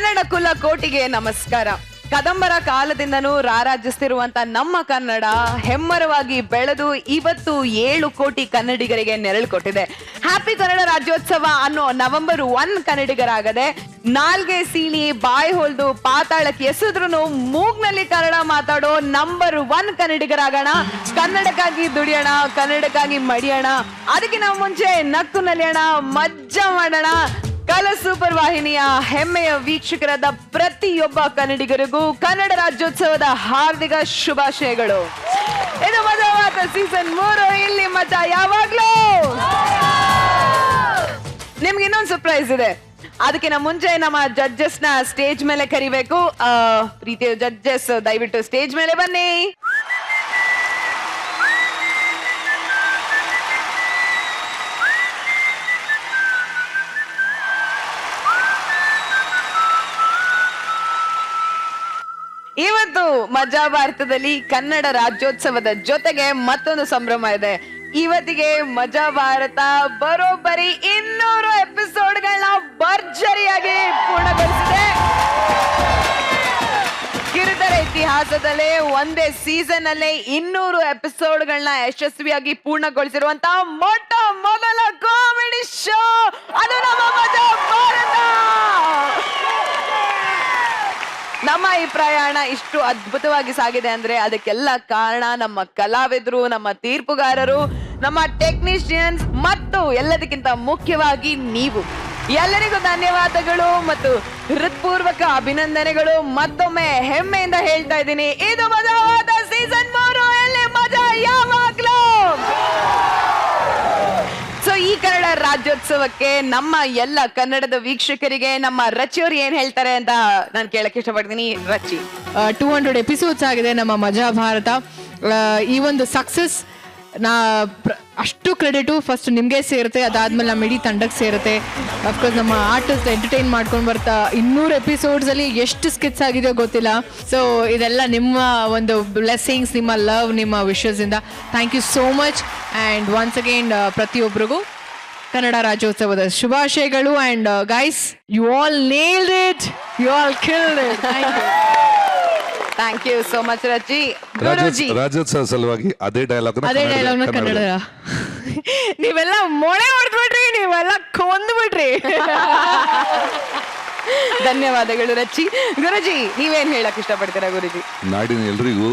ಕನ್ನಡ ಕುಲ ಕೋಟಿಗೆ ನಮಸ್ಕಾರ. ಕದಂಬರ ಕಾಲದಿಂದನೂ ರಾರಾಜಿಸ್ತಿರುವಂತ ನಮ್ಮ ಕನ್ನಡ ಹೆಮ್ಮರವಾಗಿ ಬೆಳೆದು ಇವತ್ತು 7 ಕೋಟಿ ಕನ್ನಡಿಗರಿಗೆ ನೆರಳು ಕೊಟ್ಟಿದೆ. ಹ್ಯಾಪಿ ಕನ್ನಡ ರಾಜ್ಯೋತ್ಸವ ಅನ್ನೋ ನವೆಂಬರ್ 1 ಕನ್ನಡಿಗರಾಗದೆ ನಾಲ್ಗೆ ಸೀಳಿ ಬಾಯಿ ಹೊಲ್ದು ಪಾತಾಳಕ್ಕೆ ಎಸೆದ್ರೂ ಮೂಗ್ನಲ್ಲಿ ಕನ್ನಡ ಮಾತಾಡೋ ನಂಬರ್ 1 ಕನ್ನಡಿಗರಾಗೋಣ. ಕನ್ನಡಕ್ಕಾಗಿ ದುಡಿಯೋಣ, ಕನ್ನಡಕ್ಕಾಗಿ ಮಡಿಯೋಣ. ಅದಕ್ಕಿಂತ ಮುಂಚೆ ನಕ್ಕು ನಲಿಯೋಣ, ಮಜ್ಜಾ ಮಾಡೋಣ. ಕಲಾ ಸೂಪರ್ ವಾಹಿನಿಯ ಹೆಮ್ಮೆಯ ವೀಕ್ಷಕರಾದ ಪ್ರತಿಯೊಬ್ಬ ಕನ್ನಡಿಗರಿಗೂ ಕನ್ನಡ ರಾಜ್ಯೋತ್ಸವದ ಹಾರ್ದಿಕ ಶುಭಾಶಯಗಳು. ಇದು ಮಜಾವಾದ ಸೀಸನ್ 3. ಇಲ್ಲಿ ಮಜಾ ಯಾವಾಗ್ಲೂ. ನಿಮ್ಗೆ ಇನ್ನೊಂದು ಸರ್ಪ್ರೈಸ್ ಇದೆ. ಅದಕ್ಕಿಂತ ಮುಂಚೆ ನಮ್ಮ ಜಡ್ಜಸ್ ನ ಸ್ಟೇಜ್ ಮೇಲೆ ಕರಿಬೇಕು. ಪ್ರೀತಿಯ ಜಡ್ಜಸ್, ದಯವಿಟ್ಟು ಸ್ಟೇಜ್ ಮೇಲೆ ಬನ್ನಿ. ಇವತ್ತು ಮಜಾ ಭಾರತದಲ್ಲಿ ಕನ್ನಡ ರಾಜ್ಯೋತ್ಸವದ ಜೊತೆಗೆ ಮತ್ತೊಂದು ಸಂಭ್ರಮ ಇದೆ. ಇವತ್ತಿಗೆ ಮಜಾ ಭಾರತ ಬರೋಬ್ಬರಿ 200 ಎಪಿಸೋಡ್ಗಳನ್ನ ಭರ್ಜರಿಯಾಗಿ ಪೂರ್ಣಗೊಳಿಸಿದೆ. ಕಿರುತೆರೆ ಇತಿಹಾಸದಲ್ಲೇ ಒಂದೇ ಸೀಸನ್ ಅಲ್ಲೇ 200 ಎಪಿಸೋಡ್ಗಳನ್ನ ಯಶಸ್ವಿಯಾಗಿ ಪೂರ್ಣಗೊಳಿಸಿರುವಂತ ಮೊಟ್ಟ ಮೊದಲ ಕಾಮಿಡಿ ಶೋ ಅದು ನಮ್ಮ ಮಜಾ ಭಾರತ. ನಮ್ಮ ಈ ಪ್ರಯಾಣ ಇಷ್ಟು ಅದ್ಭುತವಾಗಿ ಸಾಗಿದೆ ಅಂದ್ರೆ ಅದಕ್ಕೆಲ್ಲ ಕಾರಣ ನಮ್ಮ ಕಲಾವಿದರು, ನಮ್ಮ ತೀರ್ಪುಗಾರರು, ನಮ್ಮ ಟೆಕ್ನಿಷಿಯನ್ಸ್ ಮತ್ತು ಎಲ್ಲದಕ್ಕಿಂತ ಮುಖ್ಯವಾಗಿ ನೀವು. ಎಲ್ಲರಿಗೂ ಧನ್ಯವಾದಗಳು ಮತ್ತು ಹೃತ್ಪೂರ್ವಕ ಅಭಿನಂದನೆಗಳು. ಮತ್ತೊಮ್ಮೆ ಹೆಮ್ಮೆಯಿಂದ ಹೇಳ್ತಾ ಇದ್ದೀನಿ, ಇದು ಮಜಾವಾದ ಸೀಸನ್ 3. ಎಲ್ಲಿ ಮಜಾ ಯಾವಾಗ್ಲೂ. ಸೊ ಈ ಕನ್ನಡ ರಾಜ್ಯೋತ್ಸವಕ್ಕೆ ನಮ್ಮ ಎಲ್ಲ ಕನ್ನಡದ ವೀಕ್ಷಕರಿಗೆ ನಮ್ಮ ರಚಿಯವರು ಏನ್ ಹೇಳ್ತಾರೆ ಅಂತ ನಾನು ಕೇಳಕ್ಕೆ ಇಷ್ಟಪಡ್ತೀನಿ. ರಚಿ, 200 ಎಪಿಸೋಡ್ಸ್ ಆಗಿದೆ ನಮ್ಮ ಮಜಾ ಭಾರತ. ಈ ಒಂದು ಸಕ್ಸಸ್ ಅಷ್ಟು ಕ್ರೆಡಿಟು ಫಸ್ಟ್ ನಿಮಗೆ ಸೇರುತ್ತೆ, ಅದಾದ್ಮೇಲೆ ನಮ್ಮ ಇಡೀ ತಂಡಕ್ಕೆ ಸೇರುತ್ತೆ. ಅಫ್ಕೋರ್ಸ್ ನಮ್ಮ ಆರ್ಟಿಸ್ಟ್ ಎಂಟರ್ಟೈನ್ ಮಾಡ್ಕೊಂಡು ಬರ್ತಾ 200 ಎಪಿಸೋಡ್ಸಲ್ಲಿ ಎಷ್ಟು ಸ್ಕಿಟ್ಸ್ ಆಗಿದೆಯೋ ಗೊತ್ತಿಲ್ಲ. ಸೊ ಇದೆಲ್ಲ ನಿಮ್ಮ ಒಂದು ಬ್ಲೆಸ್ಸಿಂಗ್ಸ್, ನಿಮ್ಮ ಲವ್, ನಿಮ್ಮ ವಿಶಸ್ಸಿಂದ thank you so much. And once again ಪ್ರತಿಯೊಬ್ಬರಿಗೂ ಕನ್ನಡ ರಾಜ್ಯೋತ್ಸವದ ಶುಭಾಶಯಗಳು. And guys, you all nailed it, you all killed it. Thank you so much Rachi. Guruji, ರಾಜ್ಯೋತ್ಸವ ಸಲುವಾಗಿ ಅದೇ ಡೈಲಾಗ್ನ ಕನ್ನಡ. ನೀವೆಲ್ಲ ಮೊಳೆ ಹೊಡೆದ್ಬಿಟ್ರಿ, ನೀವೆಲ್ಲ ಕೊಂದ್ಬಿಟ್ರಿ. ಧನ್ಯವಾದಗಳು ರಚಿ. ಗುರುಜಿ, ನೀವೇನ್ ಹೇಳಕ್ ಇಷ್ಟಪಡ್ತೀರಾ ಗುರುಜಿ? ನಾಡಿನ ಎಲ್ರಿಗೂ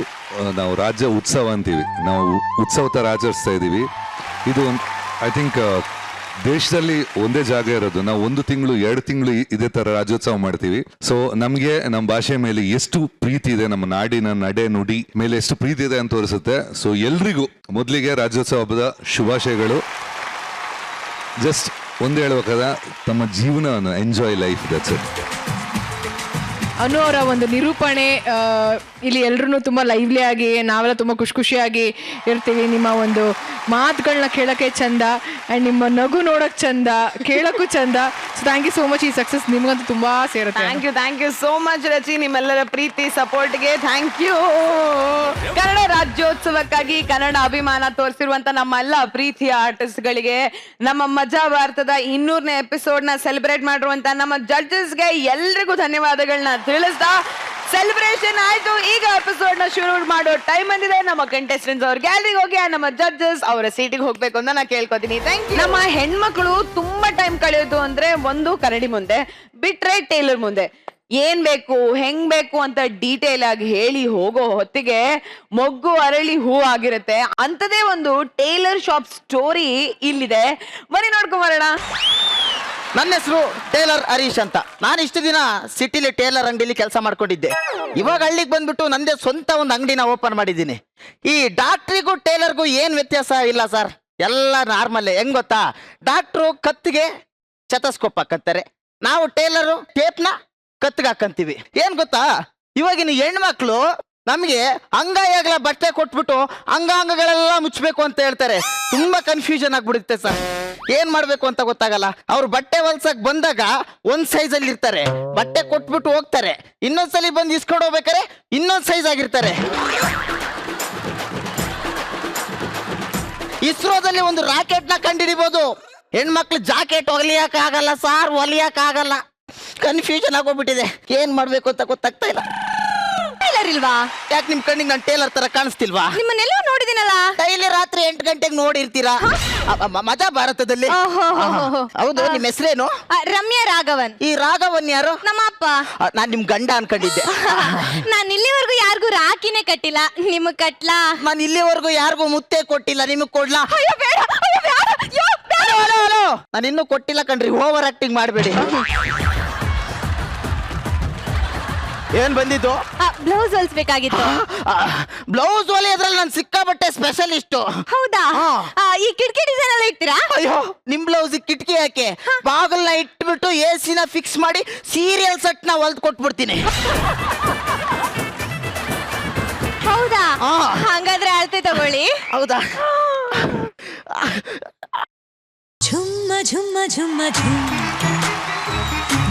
ನಾವು ರಾಜ್ಯ ಉತ್ಸವ ಅಂತೀವಿ, ನಾವು ಉತ್ಸವ ತರ ಆಚರಿಸ್ತಾ ಇದೀವಿ. ಇದು ಐ ಥಿಂಕ್ ದೇಶದಲ್ಲಿ ಒಂದೇ ಜಾಗ ಇರೋದು. ನಾವು 1 ತಿಂಗಳು 2 ತಿಂಗಳು ಇದೇ ತರ ರಾಜ್ಯೋತ್ಸವ ಮಾಡ್ತೀವಿ. ಸೊ ನಮ್ಗೆ ನಮ್ಮ ಭಾಷೆ ಮೇಲೆ ಎಷ್ಟು ಪ್ರೀತಿ ಇದೆ, ನಮ್ಮ ನಾಡಿನ ನಡೆ ನುಡಿ ಮೇಲೆ ಎಷ್ಟು ಪ್ರೀತಿ ಇದೆ ಅಂತ ತೋರಿಸುತ್ತೆ. ಸೊ ಎಲ್ರಿಗೂ ಮೊದಲಿಗೆ ರಾಜ್ಯೋತ್ಸವ ಹಬ್ಬದ ಶುಭಾಶಯಗಳು. ಜಸ್ಟ್ ಒಂದೇ ಹೇಳ್ಬೇಕಾದ, ತಮ್ಮ ಜೀವನವನ್ನು ಎಂಜಾಯ್ ಲೈಫ್, ದಟ್ಸ್ ಇಟ್. ಅನು ಅವರ ಒಂದು ನಿರೂಪಣೆ ಇಲ್ಲಿ ಎಲ್ರೂ ತುಂಬ ಲೈವ್ಲಿ ಆಗಿ, ನಾವೆಲ್ಲ ತುಂಬ ಖುಷಿಯಾಗಿ ಇರ್ತೀವಿ. ನಿಮ್ಮ ಒಂದು ಮಾತುಗಳನ್ನ ಕೇಳೋಕ್ಕೆ ಚಂದ, ಆ್ಯಂಡ್ ನಿಮ್ಮ ನಗು ನೋಡೋಕೆ ಚಂದ, ಕೇಳೋಕ್ಕೂ ಚಂದ. So thank you so much. ಈ ಸಕ್ಸಸ್ ನಿಮ್ಗಂತೂ ತುಂಬ ಸೇರುತ್ತೆ. Thank you so much Rachi. ನಿಮ್ಮೆಲ್ಲರ ಪ್ರೀತಿ ಸಪೋರ್ಟ್ಗೆ ಥ್ಯಾಂಕ್ ಯು. ಕನ್ನಡ ರಾಜ್ಯೋತ್ಸವಕ್ಕಾಗಿ ಕನ್ನಡ ಅಭಿಮಾನ ತೋರಿಸಿರುವಂತ ನಮ್ಮೆಲ್ಲ ಪ್ರೀತಿಯ ಆರ್ಟಿಸ್ಟ್ಗಳಿಗೆ, ನಮ್ಮ ಮಜಾ ಭಾರತದ 200ನೇ ಎಪಿಸೋಡ್ನ ಸೆಲೆಬ್ರೇಟ್ ಮಾಡಿರುವಂತ ನಮ್ಮ ಜಡ್ಜಸ್ಗೆ ಎಲ್ರಿಗೂ ಧನ್ಯವಾದಗಳನ್ನ ತಿಳಿಸ್ತಾ ಸೆಲೆಬ್ರೇಷನ್ ಆಯ್ತು. ಈಗ ಎಪಿಸೋಡ್ ನ ಶುರು ಮಾಡೋ ಟೈಮ್ ಬಂದಿದೆ. ನಮ್ಮ ಕಂಟೆಸ್ಟೆಂಟ್ಸ್ ಅವ್ರ ಗ್ಯಾಲರಿಗೆ ಹೋಗಿ ನಮ್ಮ ಜಡ್ಜಸ್ ಅವರ ಸೀಟಿಗೆ ಹೋಗ್ಬೇಕು ಅಂತ ನಾನು ಕೇಳ್ಕೊತೀನಿ. Thank you. ನಮ್ಮ ಹೆಣ್ಮಕ್ಳು ತುಂಬಾ ಟೈಮ್ ಕಳೆಯೋದು ಅಂದ್ರೆ ಒಂದು ಕನ್ನಡಿ ಮುಂದೆ, ಬಿಟ್ರೆ ಟೇಲರ್ ಮುಂದೆ. ಏನ್ ಬೇಕು, ಹೆಂಗ್ ಬೇಕು ಅಂತ ಡೀಟೇಲ್ ಆಗಿ ಹೇಳಿ ಹೋಗೋ ಹೊತ್ತಿಗೆ ಮೊಗ್ಗು ಅರಳಿ ಹೂ ಆಗಿರುತ್ತೆ. ಅಂತದೇ ಒಂದು ಟೇಲರ್ ಶಾಪ್ ಸ್ಟೋರಿ ಇಲ್ಲಿದೆ, ಬನ್ನಿ ನೋಡ್ಕೊಂಡ್ ಬರೋಣ. ನನ್ನ ಹೆಸರು ಟೇಲರ್ ಹರೀಶ್ ಅಂತ. ನಾನು ಇಷ್ಟು ದಿನ ಸಿಟಿಲಿ ಟೇಲರ್ ಅಂಗಡಿಲಿ ಕೆಲಸ ಮಾಡ್ಕೊಂಡಿದ್ದೆ. ಇವಾಗ ಹಳ್ಳಿಗೆ ಬಂದ್ಬಿಟ್ಟು ನಂದೇ ಸ್ವಂತ ಒಂದು ಅಂಗಡಿನ ಓಪನ್ ಮಾಡಿದ್ದೀನಿ. ಈ ಡಾಕ್ಟ್ರಿಗೂ ಟೇಲರ್ಗೂ ಏನು ವ್ಯತ್ಯಾಸ ಇಲ್ಲ ಸರ್, ಎಲ್ಲ ನಾರ್ಮಲ್ಲೇ. ಹೆಂಗ್ ಗೊತ್ತಾ, ಡಾಕ್ಟ್ರು ಕತ್ತಿಗೆ ಚತಸ್ಕೋಪ್ ಹಾಕತ್ತಾರೆ, ನಾವು ಟೇಲರು ಟೇಪ್ನ ಕತ್ತಿಗೆ ಹಾಕಂತೀವಿ. ಏನ್ ಗೊತ್ತಾ, ಇವಾಗಿನ ಹೆಣ್ಮಕ್ಳು ನಮಗೆ ಅಂಗಾಯಾಗಲ ಬಟ್ಟೆ ಕೊಟ್ಬಿಟ್ಟು ಅಂಗಾಂಗಗಳೆಲ್ಲ ಮುಚ್ಚಬೇಕು ಅಂತ ಹೇಳ್ತಾರೆ. ತುಂಬಾ ಕನ್ಫ್ಯೂಷನ್ ಆಗ್ಬಿಡುತ್ತೆ ಸರ್, ಏನ್ ಮಾಡ್ಬೇಕು ಅಂತ ಗೊತ್ತಾಗಲ್ಲ. ಅವ್ರು ಬಟ್ಟೆ ಹೊಲ್ಸಕ್ ಬಂದಾಗ ಒಂದ್ ಸೈಜ್ ಅಲ್ಲಿ ಇರ್ತಾರೆ, ಬಟ್ಟೆ ಕೊಟ್ಬಿಟ್ಟು ಹೋಗ್ತಾರೆ, ಇನ್ನೊಂದ್ಸಲಿ ಬಂದು ಇಸ್ಕೊಂಡು ಹೋಗ್ಬೇಕಾರೆ ಇನ್ನೊಂದ್ ಸೈಜ್ ಆಗಿರ್ತಾರೆ. ಇಸ್ರೋದಲ್ಲಿ ಒಂದು ರಾಕೆಟ್ ನ ಕಂಡಿಡಿಬಹುದು, ಹೆಣ್ಮಕ್ಳು ಜಾಕೆಟ್ ಹೊಲಿಯಕ್ ಆಗಲ್ಲ ಸಾರ್, ಹೊಲಿಯಕ್ ಆಗಲ್ಲ. ಕನ್ಫ್ಯೂಷನ್ ಆಗೋಗ್ಬಿಟ್ಟಿದೆ, ಏನ್ ಮಾಡ್ಬೇಕು ಅಂತ ಗೊತ್ತಾಗ್ತಾ ಇಲ್ಲ. ಟೈಲರ್ ಇಲ್ವಾ? ಯಾಕೆ ನಿಮ್ ಕಣ್ಣಿಗೆ ನಾನು ಟೇಲರ್ ತರ ಕಾಣಿಸ್ತಿಲ್ವಾ? ನಿಮ್ಮನ್ನೆಲ್ಲೋ ನೋಡಿದಿನಲ್ಲ. ಡೈಲಿ ರಾತ್ರಿ 8 ಗಂಟೆಗೆ ನೋಡಿರ್ತೀರಾ ಮಜಾ ಭಾರತದಲ್ಲಿ. ಹೌದು, ನಿಮ್ ಹೆಸರೇನು? ರಮ್ಯಾ ರಾಘವನ್. ಈ ರಾಘವನ್ ಯಾರು? ನಮ್ಮ ಅಪ್ಪ. ನಾನ್ ನಿಮ್ ಗಂಡ ಅನ್ಕೊಂಡಿದ್ದೆ. ನಾನ್ ಇಲ್ಲಿವರೆಗೂ ಯಾರಿಗೂ ರಾಕಿನೇ ಕಟ್ಟಿಲ್ಲ, ನಿಮಗ್ ಕಟ್ಲಾ? ನಾನು ಇಲ್ಲಿವರೆಗೂ ಯಾರಿಗೂ ಮುತ್ತೆ ಕೊಟ್ಟಿಲ್ಲ, ನಿಮಗ್ ಕೊಡ್ಲಾ? ಅಯ್ಯೋ ಬೇಡ, ಅಯ್ಯೋ ಬೇಡ, ಅಯ್ಯೋ ಬೇಡ. ನಾನು ಇನ್ನೂ ಕೊಟ್ಟಿಲ್ಲ ಕಣ್ರಿ, ಓವರ್ ಆಕ್ಟಿಂಗ್ ಮಾಡಬೇಡಿ. ಏನ್ ಬಂದಿದ್ದು? ಬ್ಲೌಸ್ ಹೊಲಿಸ್ಬೇಕಾಗಿತ್ತು. ಬ್ಲೌಸ್ ಹೊಲಿಯೋದ್ರಲ್ಲಿ ನಾನು ಸಿಕ್ಕಾಬಟ್ಟೆ ಸ್ಪೆಷಲಿಸ್ಟ್. ಹೌದಾ? ಈ ಕಿಟಕಿ ಡಿಸೈನ್ ಎಲ್ಲ ಇಡ್ತೀರಾ? ಅಯ್ಯೋ, ನಿಮ್ ಬ್ಲೌಸ್ ಕಿಟಕಿ ಯಾಕೆ, ಬಾಗಲ್ನ ಇಟ್ಬಿಟ್ಟು AC ನ ಫಿಕ್ಸ್ ಮಾಡಿ ಸೀರಿಯಲ್ ಸೆಟ್ ನ ಹೊಲ್ದ್ ಕೊಟ್ಬಿಡ್ತೀನಿ. ಹೌದಾ? ಹಂಗಾದ್ರೆ ಅಳತೆ ತಗೊಳ್ಳಿ. ಹೌದಾ? ಝುಮ್ಮ ಝುಮ್ಮ ಝುಮ್ಮ ಝುಮ್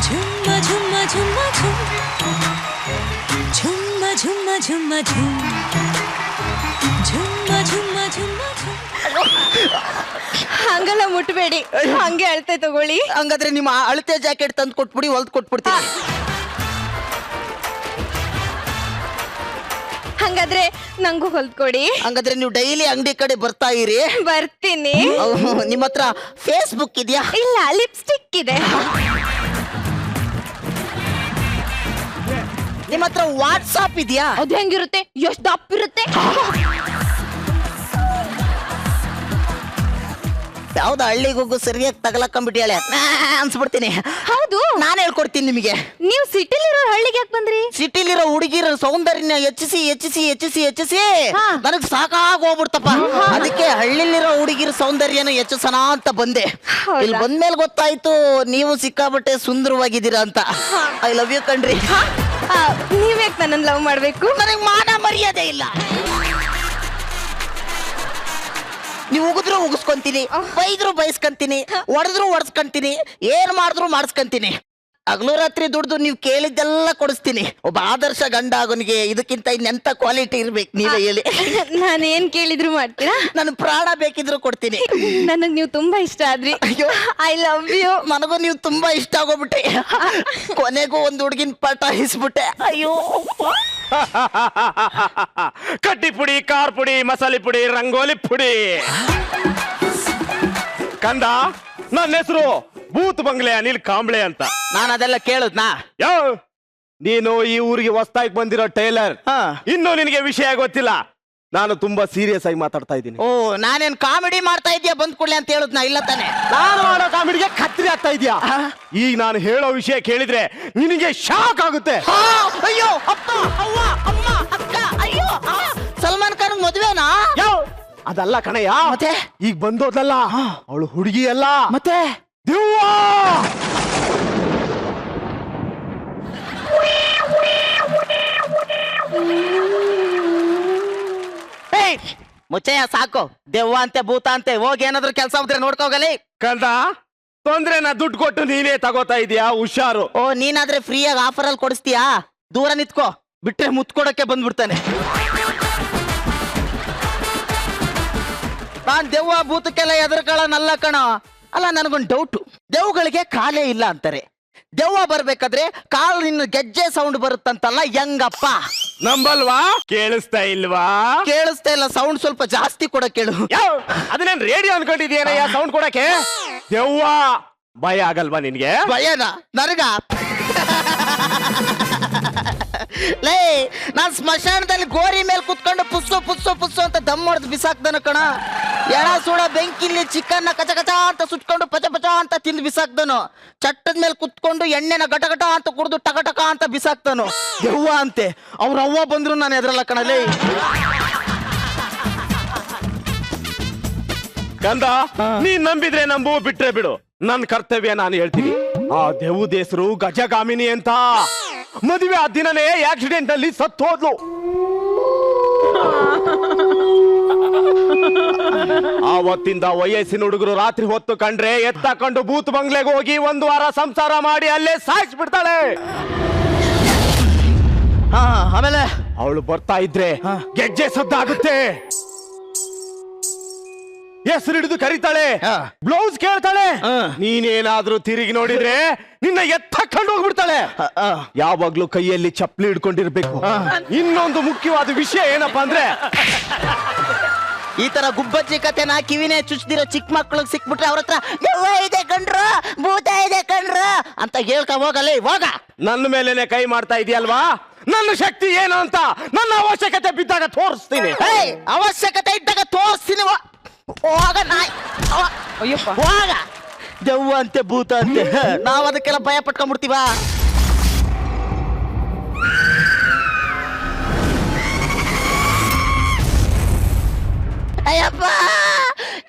ಝುಮ್ಮ ಝುಮ್ಮ ಝುಮ್ಮ ಝುಮ್ ಝುಮ್ಮ ಝುಮ್ಮ ಝುಮ್ಮ ಝುಮ್ ಝುಮ್ಮ ಝುಮ್ಮ ಝುಮ್ಮ ಝುಮ್. ಹಂಗೆಲ್ಲ ಮುಟ್ಬೇಡಿ, ಹಂಗೆ ಅಳತೆ ತಗೊಳ್ಳಿ. ಹಂಗಾದ್ರೆ ನಿಮ್ಮ ಅಳತೆ ಜಾಕೆಟ್ ತಂದು ಕೊಟ್ಬಿಡಿ, ಹೊಲ್ದ್ ಕೊಟ್ಬಿಡ್ತೀನಿ. ಹಂಗಾದ್ರೆ ನಂಗೂ ಹೊಲ್ದ್ಕೊಡಿ. ಹಂಗಾದ್ರೆ ನೀವು ಡೈಲಿ ಅಂಗಡಿ ಕಡೆ ಬರ್ತಾ ಇರಿ. ಬರ್ತೀನಿ. ನಿಮ್ಮ ಹತ್ರ ಫೇಸ್ಬುಕ್ ಇದೆಯಾ? ಇಲ್ಲ, ಲಿಪ್ಸ್ಟಿಕ್ ಇದೆ. ನಿಮ್ಮ ಹತ್ರ ವಾಟ್ಸಾಪ್ ಇದೆಯಾ? ಅದು ಹೆಂಗಿರುತ್ತೆ? ಎಷ್ಟು ದಪ್ಪ ಇರುತ್ತೆ? ಯಾವ್ದು ಹಳ್ಳಿಗೆ ಹೋಗು ಸರಿಯಾಗಿ ತಗಲಕೊಂಡ್ಬಿಟ್ಟಿಯಾಳೆ ಅನ್ಸ್ಬಿಡ್ತೀನಿ. ಹೌದು, ನಾನು ಹೇಳ್ಕೊಡ್ತೀನಿ ನಿಮಗೆ. ನೀವು ಸಿಟಿಲಿರೋ ಹಳ್ಳಿಗೆ ಯಾಕೆ ಬಂದ್ರಿ? ಸಿಟಿಲಿರೋ ಹುಡುಗಿರ ಸೌಂದರ್ಯನ ಹೆಚ್ಚಿಸಿ ನನಗ್ ಸಾಕಾಗಿ ಹೋಗ್ಬಿಡ್ತಪ್ಪ. ಅದಕ್ಕೆ ಹಳ್ಳಿಲಿರೋ ಹುಡುಗಿರ ಸೌಂದರ್ಯನ ಹೆಚ್ಚಿಸೋಣ ಅಂತ ಬಂದೆ. ಇಲ್ಲಿ ಬಂದ್ಮೇಲೆ ಗೊತ್ತಾಯ್ತು ನೀವು ಸಿಕ್ಕಾಬಟ್ಟೆ ಸುಂದರವಾಗಿದ್ದೀರಾ ಅಂತ. ಐ ಲವ್ ಯು ಕಣ್ರಿ. ನೀವ್ಯಾಕೆ ನನ್ನನ್ನು ಲವ್ ಮಾಡ್ಬೇಕು? ನನಗೆ ಮಾನ ಮರ್ಯಾದೆ ಇಲ್ಲ. ನೀವು ಉಗಿದ್ರು ಉಗಿಸ್ಕೊಂತೀನಿ, ಬೈದ್ರು ಬೈಸ್ಕೊಂತೀನಿ, ಹೊಡೆದ್ರು ಹೊಡ್ಸ್ಕೊಂತೀನಿ, ಏನ್ ಮಾಡಿದ್ರು ಮಾಡಿಸ್ಕೊಂತೀನಿ. ಹಗಲು ರಾತ್ರಿ ದುಡ್ದು ನೀವು ಕೇಳಿದ್ದೆಲ್ಲ ಕೊಡಿಸ್ತೀನಿ. ಒಬ್ಬ ಆದರ್ಶ ಗಂಡ ಆಗೋನಿಗೆ ಇದಕ್ಕಿಂತ ಇನ್ನೆಂತ ಕ್ವಾಲಿಟಿ ಇರ್ಬೇಕು ನೀವೇ ಹೇಳಿ. ನಾನೇನ್ ಕೇಳಿದ್ರು ಮಾಡ್ತೀರಾ? ನಾನು ಪ್ರಾಣ ಬೇಕಿದ್ರು ಕೊಡ್ತೀನಿ. ನನಗ್ ನೀವು ತುಂಬಾ ಇಷ್ಟ ಆದ್ರಿ. ಅಯ್ಯೋ, ಐ ಲವ್ ಯು. ನನಗೂ ನೀವು ತುಂಬಾ ಇಷ್ಟ ಆಗೋಗ್ಬಿಟ್ಟೆ. ಕೊನೆಗೂ ಒಂದು ಹುಡುಗಿನ ಪಟಾಯಿಸ್ಬಿಟ್ಟೆ. ಅಯ್ಯೋ, ಕಟ್ಟಿ ಪುಡಿ, ಖಾರ ಪುಡಿ, ಮಸಾಲೆ ಪುಡಿ, ರಂಗೋಲಿ ಪುಡಿ. ಕಂದ, ನನ್ನ ಹೆಸರು ಬೂತ್ ಬಂಗ್ಲೆ ಅನಿಲ್ ಕಾಂಬ್ಳೆ ಅಂತ. ನಾನು ಅದೆಲ್ಲ ಕೇಳುದ್ನಾ? ಯಾವ ನೀನು ಈ ಊರಿಗೆ ಹೊಸ್ತಾಗಿ ಬಂದಿರೋ ಟೈಲರ್, ಇನ್ನು ನಿನಗೆ ವಿಷಯ ಗೊತ್ತಿಲ್ಲ. ನಾನು ತುಂಬಾ ಸೀರಿಯಸ್ ಆಗಿ ಮಾತಾಡ್ತಾ ಇದ್ದೀನಿ. ಓ, ನಾನೇನ್ ಕಾಮಿಡಿ ಮಾಡ್ತಾ ಇದ್ಯಾ ಬಂದ್ ಕೂಡಲೇ ಅಂತ ಹೇಳುದ್ನಾ? ಇಲ್ಲ ತಾನೆ, ನಾನು ಮಾಡೋ ಕಾಮಿಡಿಗೆ ಕತ್ರಿ ಆಗ್ತಾ ಇದೆಯಾ? ಈಗ ನಾನು ಹೇಳೋ ವಿಷಯ ಕೇಳಿದ್ರೆ ನಿನಗೆ ಶಾಕ್ ಆಗುತ್ತೆ. ಅಯ್ಯೋ, ಅಪ್ಪ, ಅವ್ವ, ಅಮ್ಮ, ಅಕ್ಕ, ಅಯ್ಯೋ, ಸಲ್ಮಾನ್ ಖಾನ್ ಮದುವೆನಾ? ಯಾವ ಅದಲ್ಲ ಕಣಯ್ಯ. ಮತ್ತೆ ಈಗ ಬಂದೋದಲ್ಲ, ಅವಳು ಹುಡುಗಿ ಅಲ್ಲ, ಮತ್ತೆ ದೆವ್ವ. ಮುಚ್ಚಯ್ಯ, ಸಾಕು. ದೆವ್ವ ಅಂತೆ ಭೂತ ಅಂತೆ, ಹೋಗಿ ಏನಾದ್ರು ಕೆಲಸ ಹೋದ್ರೆ ನೋಡ್ಕೋಗಲಿ. ಕಂದ, ತೊಂದ್ರೆನ ದುಡ್ಡು ಕೊಟ್ಟು ನೀನೇ ತಗೋತಾ ಇದೀಯಾ, ಹುಷಾರು. ಓ, ನೀನಾದ್ರೆ ಫ್ರೀಯಾಗಿ ಆಫರ್ ಅಲ್ಲಿ ಕೊಡಿಸ್ತೀಯಾ? ದೂರ ನಿತ್ಕೋ, ಬಿಟ್ರೆ ಮುತ್ಕೊಡಕ್ಕೆ ಬಂದ್ಬಿಡ್ತಾನೆ. ನಾನ್ ದೆವ್ವ ಭೂತಕ್ಕೆಲ್ಲ ಎದುರುಗಳನ್ನಲ್ಲ ಕಣ. ಅಲ್ಲ, ನನಗೊಂದು ಡೌಟು. ದೆವ್ವಗಳಿಗೆ ಕಾಲೇ ಇಲ್ಲ ಅಂತಾರೆ. ದೆವ್ವ ಬರ್ಬೇಕಾದ್ರೆ ಕಾಲಿನ ಗೆಜ್ಜೆ ಸೌಂಡ್ ಬರುತ್ತಂತಲ್ಲ, ಹೆಂಗಪ್ಪ? ನಂಬಲ್ವಾ? ಕೇಳಿಸ್ತಾ ಇಲ್ವಾ? ಕೇಳಿಸ್ತಾ ಇಲ್ಲ, ಸೌಂಡ್ ಸ್ವಲ್ಪ ಜಾಸ್ತಿ ಕೊಡ ಕೇಳು. ಅದನ್ನೇನ್ ರೇಡಿಯೋ ಅನ್ಕೊಂಡಿದ್ಯೇನಯ್ಯ ಸೌಂಡ್ ಕೊಡಕ್ಕೆ? ದೆವ್ವ ಭಯ ಆಗಲ್ವಾ ನಿನ್ಗೆ? ಭಯನಾ ನನಗ? ಲೇ, ನಾನ್ ಸ್ಮಶಾನದಲ್ಲಿ ಗೋರಿ ಮೇಲೆ ಕುತ್ಕೊಂಡು ಪುಸ್ಸು ಪುಸ್ಸು ಪುಸ್ಸು ಅಂತ ದಮ್ ಹೊಡೆದು ಬಿಸಾಕ್ದನು ಕಣ. ಎಣ ಸೂಡ ಬೆಂಕಿಲಿ ಚಿಕನ್ನ ಕಚ ಕಚ ಅಂತ ಸುಟ್ಕೊಂಡು ಪಚ ಪಚ ಅಂತ ತಿಂದು ಬಿಸಾಕ್ದನು. ಚಟ್ಟದ ಮೇಲೆ ಕುತ್ಕೊಂಡು ಎಣ್ಣೆನ ಗಟಗಟ ಅಂತ ಕುಡಿದು ಟಕಟಕ ಅಂತ ಬಿಸಾಕ್ತಾನು. ದೆವ್ವ ಅಂತೆ. ಅವ್ರ ಅವ್ವ ಬಂದ್ರು ನಾನು ಎದ್ರಲ್ಲ ಕಣಲೇ. ಕಂದ, ನೀನ್ ನಂಬಿದ್ರೆ ನಂಬು, ಬಿಟ್ರೆ ಬಿಡು. ನನ್ ಕರ್ತವ್ಯ ನಾನು ಹೇಳ್ತೀನಿ. ಆ ದೆವ್ವದ ಹೆಸರು ಗಜಗಾಮಿನಿ ಅಂತ. ಮದುವೆ ಆ ದಿನನೇ ಆಕ್ಸಿಡೆಂಟ್ ಅಲ್ಲಿ ಸತ್ತು ಹೋದ್ಲು. ಆವತ್ತಿಂದ ವಯಸ್ಸಿನ ಹುಡುಗರು ರಾತ್ರಿ ಹೊತ್ತು ಕಂಡ್ರೆ ಎತ್ತಕೊಂಡು ಬೂತ್ ಬಂಗ್ಲೆಗೆ ಹೋಗಿ 1 ವಾರ ಸಂಸಾರ ಮಾಡಿ ಅಲ್ಲೇ ಸಾಯಿಸ್ಬಿಡ್ತಾಳೆ. ಆಮೇಲೆ ಅವಳು ಬರ್ತಾ ಇದ್ರೆ ಗೆಜ್ಜೆ ಸದ್ದಾಗುತ್ತೆ. ಹೆಸರು ಹಿಡಿದು ಕರೀತಾಳೆ, ಹಾ. ಬ್ಲೌಸ್ ಕೇಳ್ತಾಳೆ. ಹಾ. ನೀನೇನಾದ್ರೂ ತಿರುಗಿ ನೋಡಿದ್ರೆ ನಿನ್ನ ಎತ್ತಕೊಂಡು ಹೋಗ್ಬಿಡ್ತಾಳೆ. ಯಾವಾಗ್ಲೂ ಕೈಯಲ್ಲಿ ಚಪ್ಪಲಿ ಹಿಡ್ಕೊಂಡಿರ್ಬೇಕು. ಇನ್ನೊಂದು ಮುಖ್ಯವಾದ ವಿಷಯ ಏನಪ್ಪಾ ಅಂದ್ರೆ, ಈ ತರ ಗುಬ್ಬಚ್ಚಿ ಕತೆನ ಕಿವಿನೇ ಚುಚ್ದಿರೋ ಚಿಕ್ಕ ಮಕ್ಳಿಗೆ ಸಿಕ್ಬಿಟ್ರೆ ಅವ್ರ ಹತ್ರ ದೆವ್ವ ಇದೆ ಕಣ್ರ, ಭೂತ ಇದೆ ಕಣ್ರ ಅಂತ ಹೇಳ್ಕ ಹೋಗಲ್ಲ. ಇವಾಗ ನನ್ನ ಮೇಲೇನೆ ಕೈ ಮಾಡ್ತಾ ಇದೆಯಲ್ವಾ? ನನ್ನ ಶಕ್ತಿ ಏನು ಅಂತ ನನ್ನ ಅವಶ್ಯಕತೆ ಬಿದ್ದಾಗ ತೋರಿಸ್ತೀನಿ. ಅವಶ್ಯಕತೆ ಇದ್ದಾಗ ತೋರಿಸ್ತೀನಿ. ಹೋಗ ನಾಯಿ, ಅಯ್ಯಪ್ಪ. ಹೋಗ. ದೆವ್ವ ಅಂತೆ ಭೂತ ಅಂತೆ ನಾವ್ ಅದಕ್ಕೆಲ್ಲ ಭಯ ಪಟ್ಕೊಂಡ್ಬಿಡ್ತೀವ. ಅಯ್ಯಪ್ಪ,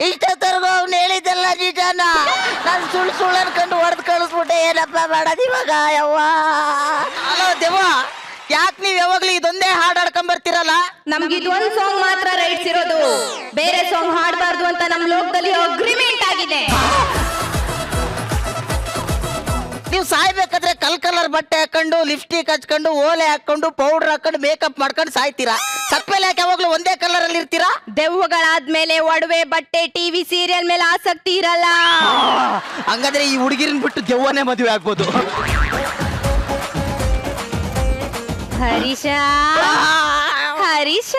ಇಷ್ಟೊತ್ತರ್ಗು ಅವ್ನು ಹೇಳಿದ್ದೆಲ್ಲ ನಿಜಾನ? ನಾನು ಸುಳ್ಳು ಅನ್ಕೊಂಡು ಹೊಡೆದು ಕಳಿಸ್ಬಿಟ್ಟೆ. ಏನಪ್ಪ ಮಾಡೋದು ಇವಾಗ? ಯವ್ವ, ಹಲೋ ದೆವ್ವ, ಯಾಕೆ ನೀವ್ ಯಾವಾಗ್ಲೂ ಇದೊಂದೇ ಹಾಡು ಹಾಡ್ಕೊಂಡ್ ಬರ್ತೀರಲ್ಲ? ನಮ್ಗೆ ಇದೊಂದ್ ಸಾಂಗ್ ಮಾತ್ರ ರೈಟ್ಸ್ ಇರೋದು, ಬೇರೆ ಸಾಂಗ್ ಹಾಡಬಾರ್ದು ಅಂತ ನಮ್ ಲೋಕದಲ್ಲಿ ಅಗ್ರಿಮೆಂಟ್ ಆಗಿದೆ. ನೀವು ಸಾಯ್ಬೇಕಾದ್ರೆ ಕಲರ್ ಬಟ್ಟೆ ಹಾಕೊಂಡು, ಲಿಪ್ಸ್ಟಿಕ್ ಹಚ್ಕೊಂಡು, ಓಲೆ ಹಾಕೊಂಡು, ಪೌಡರ್ ಹಾಕೊಂಡು, ಮೇಕಪ್ ಮಾಡ್ಕೊಂಡು ಸಾಯ್ತೀರಾ. ಸತ್ಮೇಲೆ ಯಾಕೆ ಯಾವಾಗ್ಲೂ ಒಂದೇ ಕಲರ್ ಅಲ್ಲಿ ಇರ್ತೀರಾ? ದೆವ್ವಗಳಾದ್ಮೇಲೆ ಒಡವೆ, ಬಟ್ಟೆ, ಟಿವಿ ಸೀರಿಯಲ್ ಮೇಲೆ ಆಸಕ್ತಿ ಇರಲ್ಲ. ಹಂಗಾದ್ರೆ ಈ ಹುಡುಗಿರನ್ ಬಿಟ್ಟು ದೆವ್ವನೇ ಮದುವೆ ಆಗ್ಬೋದು. ಹರೀಶ, ಹರೀಶ,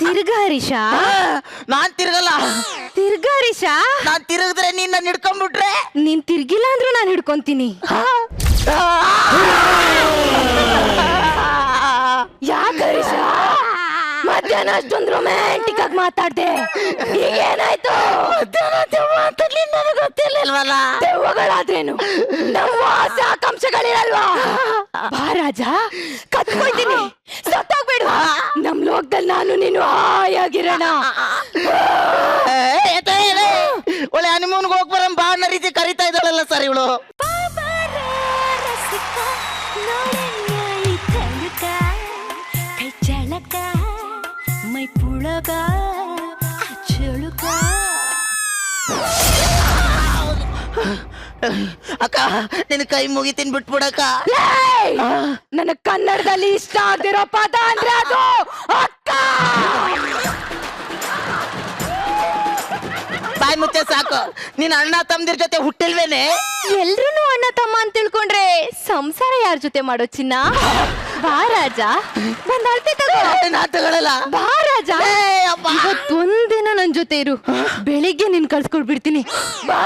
ತಿರ್ಗ ಹರೀಶ, ನಾನ್ ತಿರ್ಗಲ್ಲ. ತಿರ್ಗ ಹರೀಶ. ನಾನ್ ತಿರುಗಿದ್ರೆ ನೀನ್ ಹಿಡ್ಕೊಂಡ್ಬಿಟ್ರೆ? ನೀನ್ ತಿರ್ಗಿಲ್ಲ ಅಂದ್ರೂ ನಾನು ಹಿಡ್ಕೊಂತೀನಿ. ಯಾಕೆ ಹರೀಶ ಮಧ್ಯಾಹ್ನ ಅಷ್ಟೊಂದು ರೊಮ್ಯಾಂಟಿಕ್ ಆಗಿ ಮಾತಾಡ್ದೆ? ಏನಾಯ್ತು? ನನಗೆ ಗೊತ್ತಿರ್ಲಿಲ್ವಲ್ಲ. ದೆವ್ವಗಳಾದ್ರೇನು ನಮ್ಮ ಆಸೆ ಆಕಾಂಕ್ಷೆಗಳಿರಲ್ವಾ? ಬಾ ರಾಜ, ಕತ್ಕೊಳ್ತೀನಿ, ಸತ್ತೋಗ್ಬೇಡು. ನಮ್ ಲೋಕದಲ್ಲಿ ನಾನು ನೀನು ಹಾಯಾಗಿರೋಣ. ಒಳ್ಳೆ ಹನಿಮೂನ್ಗೆ ಹೋಗ್ ಬರಂ ಬಾ ಅನ್ನೋ ರೀತಿ ಕರಿತಾ ಇದ್ದಾಳಲ್ಲ ಸರ್ ಇವಳು. ಮೈ ಪುಳಗ ಚಳುಕ. ಅಕ್ಕ, ನಿನ್ ಕೈ ಮುಗಿತೀನಿ ಬಿಟ್ಬಿಡಕ್ಕ. ನನ್ನ ಕನ್ನಡದಲ್ಲಿ ಇಷ್ಟ ಆಗಿರೋ ಪದ ಅಂದ್ರೆ ಅದು ಅಕ್ಕ. ಬಾಯ್ ಮುಚ್ಚೆ ಸಾಕು. ನೀನ್ ಅಣ್ಣ ತಮ್ಮದಿರ್ ಜೊತೆ ಹುಟ್ಟಿಲ್ವೇನೆ? ಎಲ್ರು ಅಣ್ಣ ತಮ್ಮ ಅಂತ ತಿಳ್ಕೊಂಡ್ರೆ ಸಂಸಾರ ಯಾರ ಜೊತೆ ಮಾಡೋ ಚಿನ್ನ? ಬಾ ರಾಜ, ಬಂದ್ ಅಳ್ತೆ ತಗೋ. ನಾ ತಗೊಳಲ್ಲ. ಬಾ ರಾಜ, ಇವತ್ತೊಂದಿನ ನನ್ ಜೊತೆ ಇರು, ಬೆಳಿಗ್ಗೆ ನಿನ್ ಕಳ್ಸ್ಕೊಡ್ಬಿಡ್ತೀನಿ. ಬಾ.